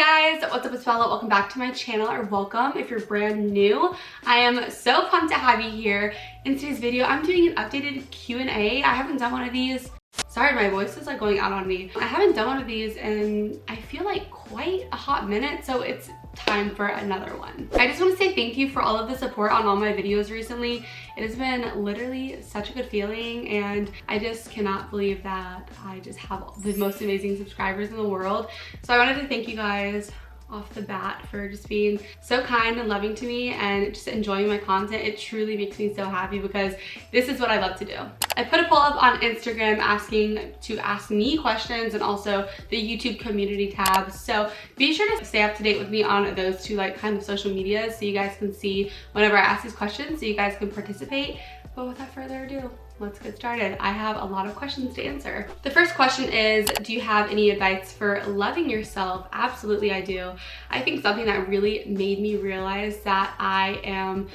Hey guys, what's up, it's Bella. Welcome back to my channel, or welcome if you're brand new. I am so pumped to have you here. In today's video, I'm doing an updated Q&A. I haven't done one of these. Sorry, my voice is like going out on me. I haven't done one of these in, I feel like, quite a hot minute, so it's time for another one. I just want to say thank you for all of the support on all my videos recently. It has been literally such a good feeling, and I just cannot believe that I just have the most amazing subscribers in the world. So I wanted to thank you guys off the bat for just being so kind and loving to me and just enjoying my content. It truly makes me so happy because this is what I love to do. I put a poll up on Instagram asking to ask me questions, and also the YouTube community tab. So be sure to stay up to date with me on those two kind of social medias so you guys can see whenever I ask these questions, so you guys can participate. But without further ado, let's get started. I have a lot of questions to answer. The first question is, do you have any advice for loving yourself? Absolutely, I do. I think something that really made me realize that I am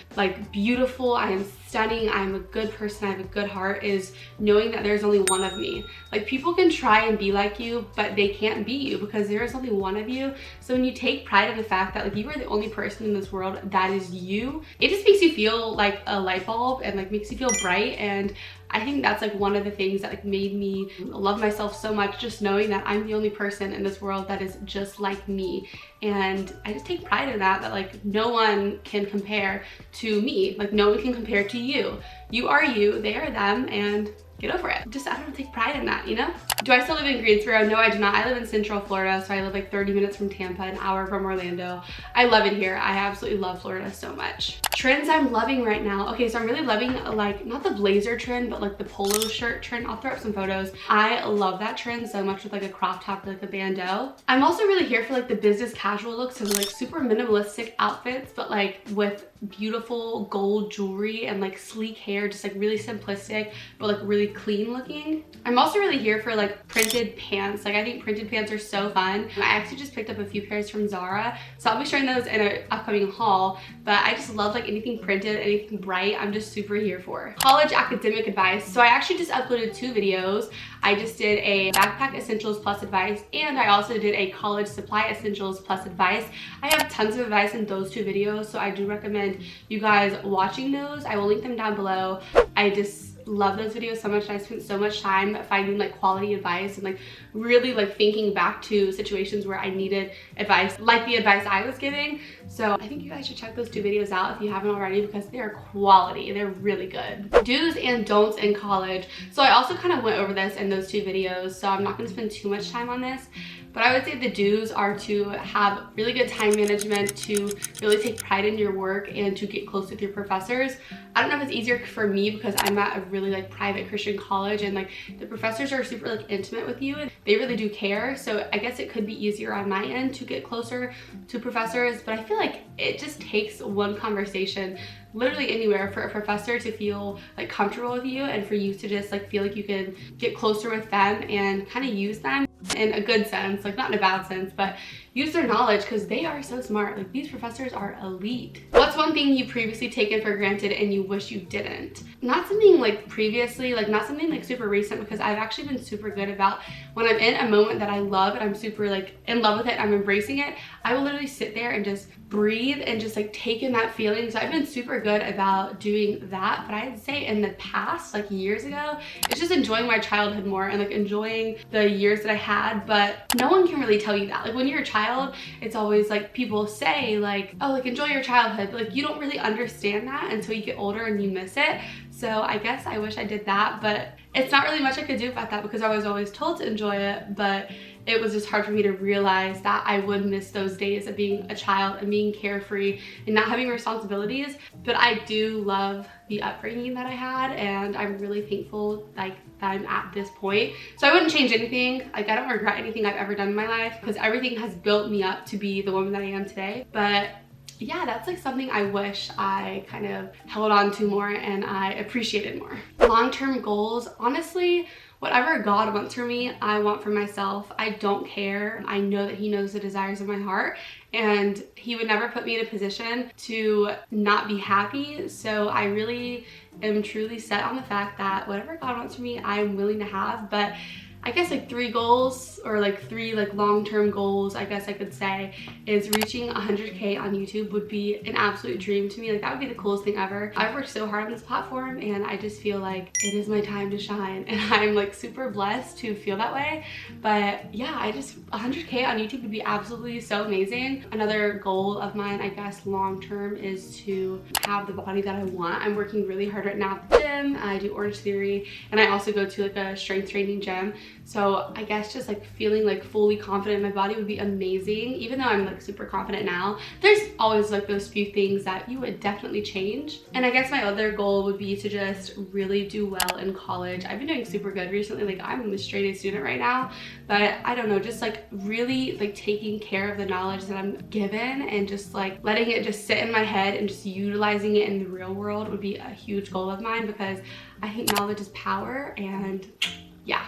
beautiful, I am stunning, I'm a good person, I have a good heart, is knowing that there's only one of me. People can try and be like you, but they can't be you because there is only one of you. So when you take pride in the fact that you are the only person in this world that is you, it just makes you feel like a light bulb and makes you feel bright. And I think that's one of the things that made me love myself so much, just knowing that I'm the only person in this world that is just like me. And I just take pride in that no one can compare to me. No one can compare to you. You are you, they are them, and get over it. Just, I don't take pride in that, you know? Do I still live in Greensboro? No, I do not. I live in Central Florida, so I live 30 minutes from Tampa, an hour from Orlando. I love it here. I absolutely love Florida so much. Trends I'm loving right now. Okay, so I'm really loving not the blazer trend, but the polo shirt trend. I'll throw up some photos. I love that trend so much with a crop top or a bandeau. I'm also really here for the business casual looks, so super minimalistic outfits, but with beautiful gold jewelry and sleek hair, just really simplistic, but really clean looking. I'm also really here for printed pants. I think printed pants are so fun. I actually just picked up a few pairs from Zara, so I'll be showing those in an upcoming haul. But I just love anything printed, anything bright. I'm just super here for. College academic advice. So I actually just uploaded 2 videos. I just did a backpack essentials plus advice, and I also did a college supply essentials plus advice. I have tons of advice in those 2 videos, so I do recommend you guys watching those. I will link them down below. I just love those videos so much, and I spent so much time finding quality advice and really thinking back to situations where I needed advice, the advice I was giving. So I think you guys should check those 2 videos out if you haven't already, because they are quality. They're really good. Do's and don'ts in college. So I also kind of went over this in those 2 videos, so I'm not going to spend too much time on this. But I would say the do's are to have really good time management, to really take pride in your work, and to get close with your professors. I don't know if it's easier for me because I'm at a really private Christian college, and the professors are super intimate with you, and they really do care. So I guess it could be easier on my end to get closer to professors, but I feel it just takes one conversation literally anywhere for a professor to feel comfortable with you, and for you to just feel you can get closer with them and kind of use them in a good sense, not in a bad sense, but use their knowledge, because they are so smart. These professors are elite. What's one thing you previously taken for granted and you wish you didn't? Not something previously, not something super recent, because I've actually been super good about when I'm in a moment that I love and I'm super in love with it, I'm embracing it, I will literally sit there and just breathe and just take in that feeling. So I've been super good about doing that. But I'd say in the past, years ago, it's just enjoying my childhood more and enjoying the years that I had. But no one can really tell you that. When you're a child, it's always people say oh, enjoy your childhood, but you don't really understand that until you get older and you miss it. So I guess I wish I did that, but it's not really much I could do about that because I was always told to enjoy it. But it was just hard for me to realize that I would miss those days of being a child and being carefree and not having responsibilities. But I do love the upbringing that I had, and I'm really thankful that I'm at this point. So I wouldn't change anything. I don't regret anything I've ever done in my life, because everything has built me up to be the woman that I am today. But yeah, that's something I wish I kind of held on to more and I appreciated more. Long-term goals, honestly, whatever God wants for me, I want for myself. I don't care. I know that He knows the desires of my heart, and He would never put me in a position to not be happy. So I really am truly set on the fact that whatever God wants for me, I'm willing to have. But I guess like 3 goals, or like 3 like long-term goals, I guess I could say, is reaching 100K on YouTube would be an absolute dream to me. Like that would be the coolest thing ever. I've worked so hard on this platform and I just feel like it is my time to shine, and I'm like super blessed to feel that way. But yeah, 100K on YouTube would be absolutely so amazing. Another goal of mine, I guess long-term, is to have the body that I want. I'm working really hard right now at the gym. I do Orange Theory, and I also go to like a strength training gym. So I guess just like feeling like fully confident in my body would be amazing. Even though I'm like super confident now, there's always like those few things that you would definitely change. And I guess my other goal would be to just really do well in college. I've been doing super good recently. Like I'm a straight A student right now, but I don't know, just like really like taking care of the knowledge that I'm given and just like letting it just sit in my head and just utilizing it in the real world would be a huge goal of mine, because I think knowledge is power. And yeah.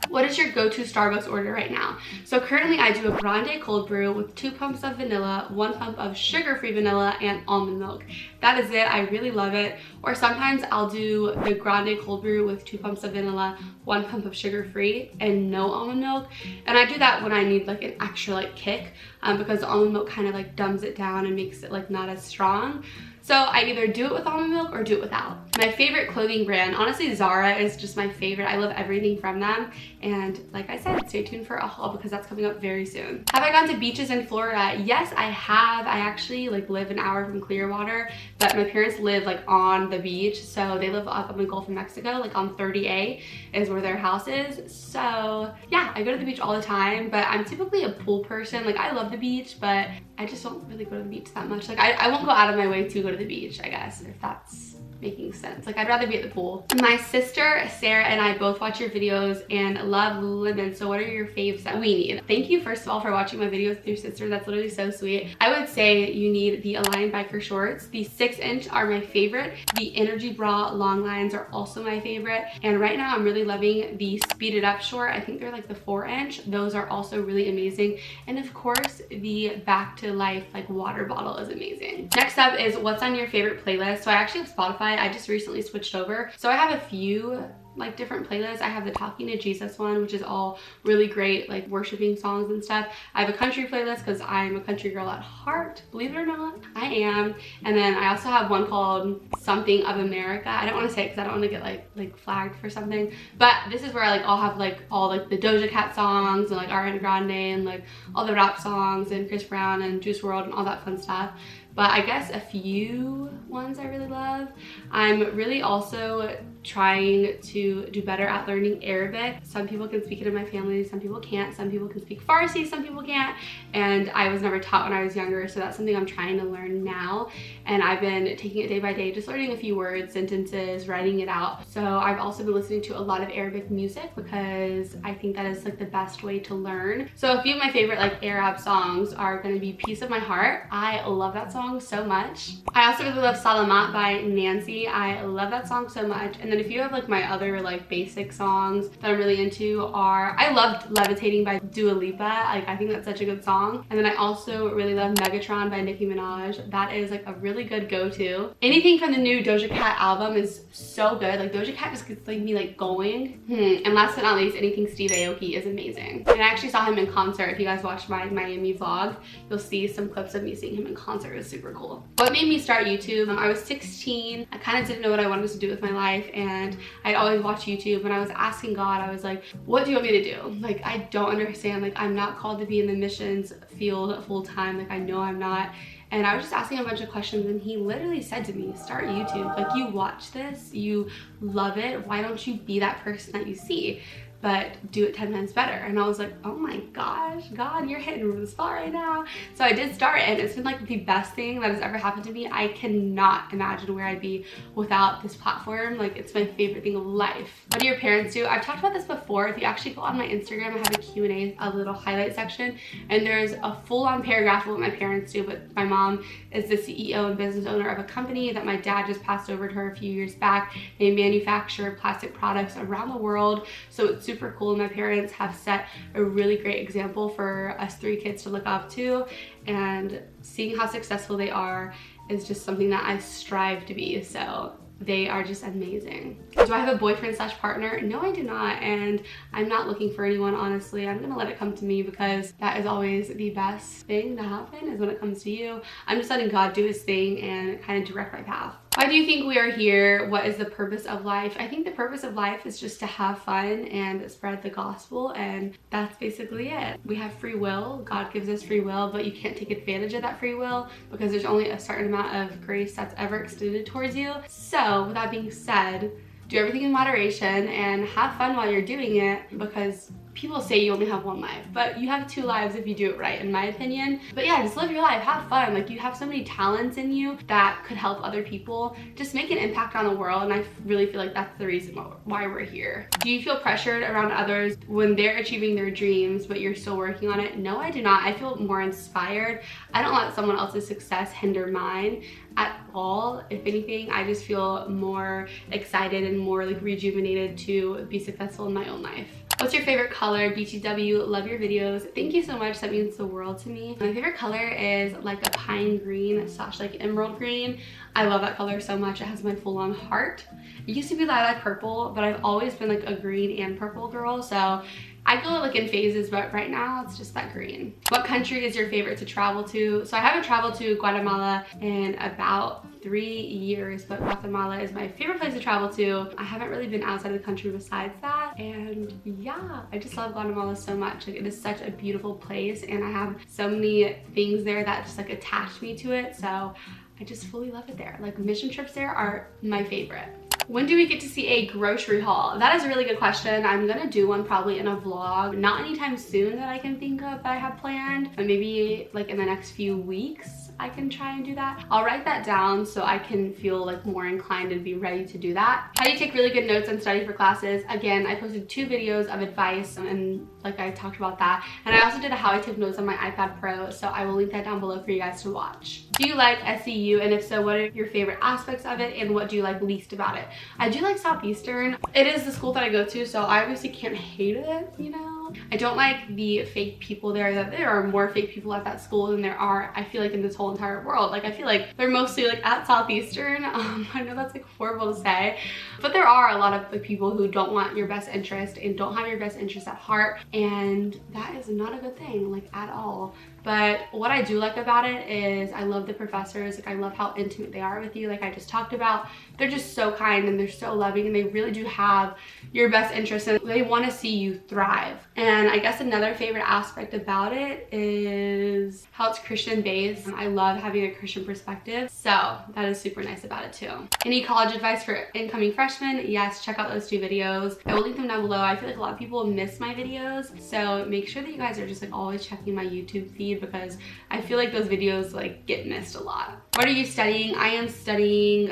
What is your go-to Starbucks order right now? So currently I do a grande cold brew with 2 pumps of vanilla, 1 pump of sugar-free vanilla, and almond milk. That is it. I really love it. Or sometimes I'll do the grande cold brew with 2 pumps of vanilla, 1 pump of sugar-free, and no almond milk. And I do that when I need like an extra like kick, because the almond milk kind of like dumbs it down and makes it like not as strong. So I either do it with almond milk or do it without. My favorite clothing brand, honestly, Zara is just my favorite. I love everything from them. And like I said, stay tuned for a haul because that's coming up very soon. Have I gone to beaches in Florida? Yes, I have. I actually like live an hour from Clearwater, but my parents live like on the beach. So they live up in the Gulf of Mexico, like on 30A is where their house is. So yeah, I go to the beach all the time, but I'm typically a pool person. Like I love the beach, but I just don't really go to the beach that much. Like I won't go out of my way to go to the beach, I guess, if that's making sense. Like I'd rather be at the pool. My sister Sarah and I both watch your videos and love Lululemon. So what are your faves that we need? Thank you first of all for watching my videos with your sister. That's literally so sweet. I would say you need the Align biker shorts. The 6-inch are my favorite. The Energy Bra long lines are also my favorite. And right now I'm really loving the Speed It Up short. I think they're like the 4-inch. Those are also really amazing. And of course the Back to Life like water bottle is amazing. Next up is what's on your favorite playlist. So I actually have Spotify. I just recently switched over. So I have a few like different playlists. I have the Talking to Jesus one, which is all really great like worshiping songs and stuff. I have a country playlist because I'm a country girl at heart, believe it or not, I am. And then I also have one called Something of America. I don't want to say it because I don't want to get like flagged for something, but this is where I'll have like all like the Doja Cat songs and like Ariana Grande and like all the rap songs and Chris Brown and Juice WRLD and all that fun stuff. But I guess a few ones I really love. I'm really also trying to do better at learning Arabic. Some people can speak it in my family, some people can't. Some people can speak Farsi, some people can't. And I was never taught when I was younger, so that's something I'm trying to learn now. And I've been taking it day by day, just learning a few words, sentences, writing it out. So I've also been listening to a lot of Arabic music because I think that is like the best way to learn. So a few of my favorite like Arab songs are gonna be Piece of My Heart. I love that song so much. I also really love Salamat by Nancy. I love that song so much. And then a few of like my other like basic songs that I'm really into are, I loved Levitating by Dua Lipa. Like I think that's such a good song. And then I also really love Megatron by Nicki Minaj. That is like a really good go-to. Anything from the new Doja Cat album is so good. Like Doja Cat just gets like me like going. And last but not least, anything Steve Aoki is amazing. And I actually saw him in concert. If you guys watched my Miami vlog, you'll see some clips of me seeing him in concert. It was super cool. What made me start YouTube? I was 16. I kind of didn't know what I wanted to do with my life, and I'd always watch YouTube, and I was asking God, I was like, what do you want me to do? Like, I don't understand. Like, I'm not called to be in the missions field full time. Like, I know I'm not. And I was just asking a bunch of questions, and he literally said to me, start YouTube. Like, you watch this, you love it. Why don't you be that person that you see? But do it 10 times better. And I was like, oh my gosh, God, you're hitting the spot right now. So I did start, and it's been like the best thing that has ever happened to me. I cannot imagine where I'd be without this platform. Like, it's my favorite thing of life. What do your parents do? I've talked about this before. If you actually go on my Instagram, I have a Q&A, a little highlight section, and there's a full-on paragraph of what my parents do. But my mom is the CEO and business owner of a company that my dad just passed over to her a few years back. They manufacture plastic products around the world. So it's super cool. My parents have set a really great example for us 3 kids to look up to, and seeing how successful they are is just something that I strive to be. So they are just amazing. Do I have a boyfriend slash partner? No, I do not, and I'm not looking for anyone, honestly. I'm gonna let it come to me because that is always the best thing to happen, is when it comes to you. I'm just letting God do his thing and kind of direct my path. Why do you think we are here? What is the purpose of life? I think the purpose of life is just to have fun and spread the gospel, and that's basically it. We have free will. God gives us free will, but you can't take advantage of that free will because there's only a certain amount of grace that's ever extended towards you. So with that being said, do everything in moderation and have fun while you're doing it, because people say you only have one life, but you have 2 lives if you do it right, in my opinion. But yeah, just live your life, have fun. Like, you have so many talents in you that could help other people. Just make an impact on the world, and I really feel like that's the reason why we're here. Do you feel pressured around others when they're achieving their dreams, but you're still working on it? No, I do not. I feel more inspired. I don't let someone else's success hinder mine at all. If anything, I just feel more excited and more like rejuvenated to be successful in my own life. What's your favorite color? BTW, love your videos. Thank you so much. That means the world to me. My favorite color is like a pine green / like emerald green. I love that color so much. It has my full-on heart. It used to be lilac purple, but I've always been like a green and purple girl, so I go like in phases, but right now it's just that green. What country is your favorite to travel to? So I haven't traveled to Guatemala in about 3 years, but Guatemala is my favorite place to travel to. I haven't really been outside of the country besides that, and yeah, I just love Guatemala so much. Like, it is such a beautiful place, and I have so many things there that just like attach me to it, so I just fully love it there. Like, mission trips there are my favorite. When do we get to see a grocery haul? That is a really good question. I'm gonna do one probably in a vlog. Not anytime soon that I can think of that I have planned, but maybe like in the next few weeks I can try and do that. I'll write that down so I can feel like more inclined and be ready to do that. How do you take really good notes and study for classes? Again, I posted 2 videos of advice, and like I talked about that. And I also did a how I took notes on my iPad Pro, so I will link that down below for you guys to watch. Do you like SEU? And if so, what are your favorite aspects of it, and what do you like least about it? I do like Southeastern. It is the school that I go to, so I obviously can't hate it, you know? I don't like the fake people there. That there are more fake people at that school than there are, I feel like, in this whole entire world. Like, I feel like they're mostly like at Southeastern. I know that's like horrible to say, but there are a lot of like people who don't want your best interest and don't have your best interest at heart, and that is not a good thing, like, at all. But what I do like about it is I love the professors. Like, I love how intimate they are with you, like I just talked about. They're just so kind and they're so loving, and they really do have your best interest, and they want to see you thrive. And I guess another favorite aspect about it is how it's Christian based. I love having a Christian perspective, so that is super nice about it too. Any college advice for incoming freshmen? Yes, check out those 2 videos. I will link them down below. I feel like a lot of people miss my videos, so make sure that you guys are just like always checking my YouTube feed, because I feel like those videos like get missed a lot. What are you studying? I am studying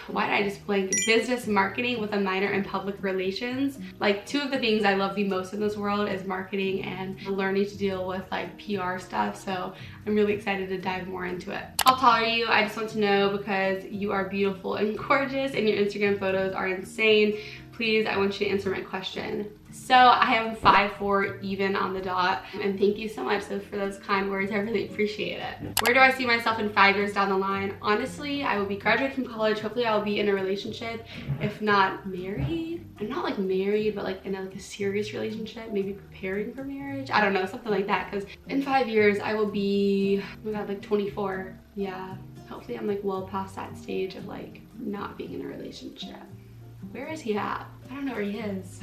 why did I just blank? Business marketing with a minor in public relations. Like, 2 of the things I love the most in this world is marketing and learning to deal with like PR stuff, so I'm really excited to dive more into it. How tall are you? I just want to know because you are beautiful and gorgeous, and your Instagram photos are insane. Please, I want you to answer my question. So I am 5'4" even on the dot, and thank you so much for those kind words. I really appreciate it. Where do I see myself in 5 years down the line? Honestly, I will be graduating from college. Hopefully I will be in a relationship, if not married. I'm not like married, but like in a serious relationship, maybe preparing for marriage. I don't know, something like that, because in 5 years I will be, oh my god, like 24. Yeah, hopefully I'm like well past that stage of like not being in a relationship. Where is he at? I don't know where he is.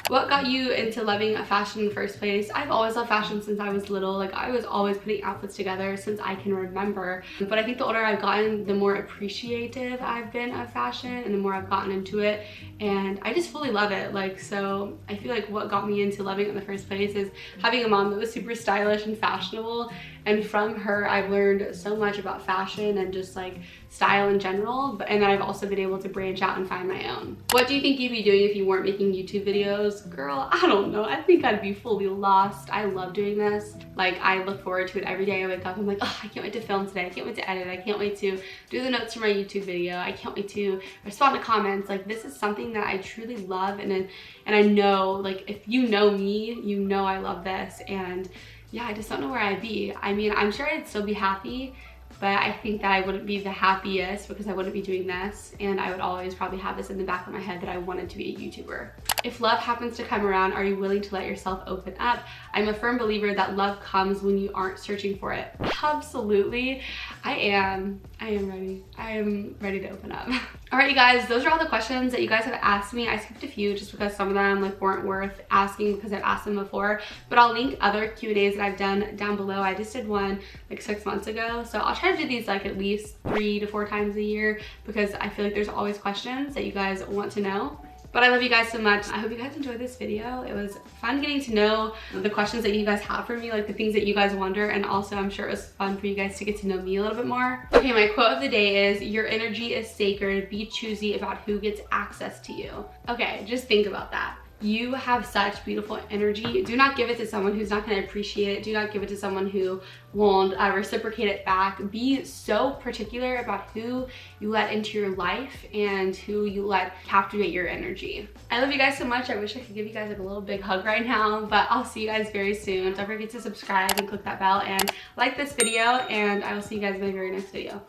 What got you into loving fashion in the first place? I've always loved fashion since I was little. Like, I was always putting outfits together since I can remember. But I think the older I've gotten, the more appreciative I've been of fashion, and the more I've gotten into it. And I just fully love it. Like, so I feel like what got me into loving it in the first place is having a mom that was super stylish and fashionable. And from her, I've learned so much about fashion and just like style in general. And then I've also been able to branch out and find my own. What do you think you'd be doing if you weren't making YouTube videos? Girl, I don't know. I think I'd be fully lost. I love doing this. Like, I look forward to it every day I wake up. I'm like, oh, I can't wait to film today. I can't wait to edit. I can't wait to do the notes for my YouTube video. I can't wait to respond to comments. Like, this is something that I truly love. And I know, like, if you know me, you know I love this. And yeah, I just don't know where I'd be. I mean, I'm sure I'd still be happy, but I think that I wouldn't be the happiest because I wouldn't be doing this, and I would always probably have this in the back of my head that I wanted to be a YouTuber. If love happens to come around, are you willing to let yourself open up? I'm a firm believer that love comes when you aren't searching for it. Absolutely. I am ready. I am ready to open up. All right, you guys, those are all the questions that you guys have asked me. I skipped a few just because some of them like weren't worth asking because I've asked them before, but I'll link other Q&As that I've done down below. I just did one like 6 months ago, so I'll try to do these like at least 3 to 4 times a year because I feel like there's always questions that you guys want to know. But I love you guys so much. I hope you guys enjoyed this video. It was fun getting to know the questions that you guys have for me, like the things that you guys wonder, and also I'm sure it was fun for you guys to get to know me a little bit more. Okay, my quote of the day is, your energy is sacred. Be choosy about who gets access to you. Okay, just think about that. You have such beautiful energy. Do not give it to someone who's not gonna appreciate it. Do not give it to someone who won't reciprocate it back. Be so particular about who you let into your life and who you let captivate your energy. I love you guys so much. I wish I could give you guys like a little big hug right now, but I'll see you guys very soon. Don't forget to subscribe and click that bell and like this video, and I will see you guys in my very next video.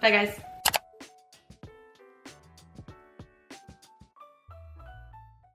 Bye guys.